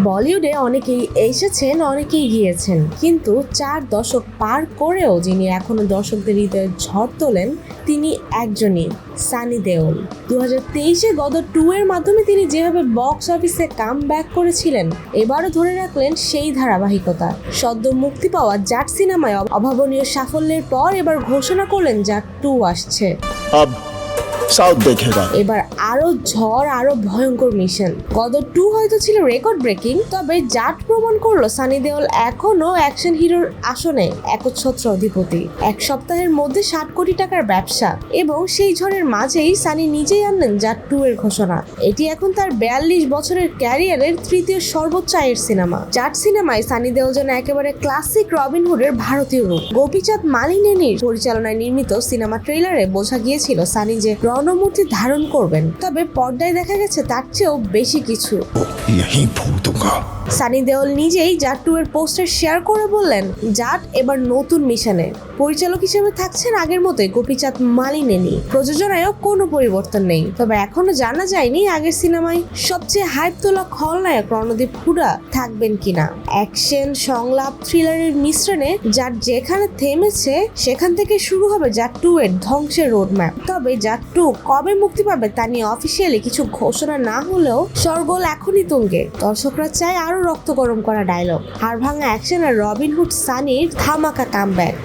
বলিউডে অনেকেই এসেছেন, অনেকেই গিয়েছেন, কিন্তু 4 দশক পার করেও যিনি এখনো দর্শকদের হৃদয়ে ঝড় তোলেন তিনি একজনই, সানি দেওল। 2023-এ গদর 2 এর মাধ্যমে তিনি যেভাবে বক্স অফিসে কাম ব্যাক করেছিলেন, এবারও ধরে রাখলেন সেই ধারাবাহিকতা। সদ্য মুক্তি পাওয়া জাট সিনেমায় অভাবনীয় সাফল্যের পর এবার ঘোষণা করলেন জাট 2 আসছে। এবার আরো ঝড়, আরো ভয়ঙ্কর মিশন। গদর 2 হয়তো ছিল রেকর্ড ব্রেকিং, তবে জাট প্রমাণ করলো সানি দেওল এখনো অ্যাকশন হিরোর আসনে একচ্ছত্র অধিপতি। এক সপ্তাহের মধ্যে 60 কোটি টাকার ব্যবসা, এবং সেই ঝড়ের মাঝেই সানি নিজেই আনলেন জাট 2 এর ঘোষণা। এটি এখন তার 42 বছরের ক্যারিয়ারের তৃতীয় সর্বোচ্চ আয়ের সিনেমা। জাট সিনেমায় সানি দেওল যেন একেবারে ক্লাসিক রবিনহুডের ভারতীয় রূপ। গোপীচাঁদ মালিনেনির পরিচালনায় নির্মিত সিনেমা ট্রেলারে বোঝা গিয়েছিল সানি যে রণমূর্তি ধারণ করবেন, তবে পর্দায় দেখা গেছে তার চেয়েও বেশি কিছু। সানি দেওল নিজেই জাট 2 এর পোস্টার শেয়ার করে বললেন, জাট এবার নতুন মিশনে। পরিচালক হিসেবে থাকছেন আগের মতোই গোপীচাঁদ মালিনেনি। প্রযোজনায়ও কোনো পরিবর্তন নেই, তবে এখনো জানা যায়নি আগের সিনেমায় সবচেয়ে হাইপ তোলা খলনায়ক রণদীপ হুডা থাকবেন কিনা। অ্যাকশন, সংলাপ, থ্রিলারের মিশ্রণে জাট যেখানে থেমেছে সেখান থেকে শুরু হবে জাট 2 এর ধ্বংসের রোডম্যাপ। তবে জাট 2 কবে মুক্তি পাবে তা নিয়ে অফিসিয়ালি কিছু ঘোষণা না হলেও শোরগোল এখনই তুঙ্গে। দর্শকরা চায় আরো রক্ত গরম করা ডায়লগ, হাড়ভাঙা অ্যাকশন আর রবিনহুড সানির ধামাকা কামব্যাক।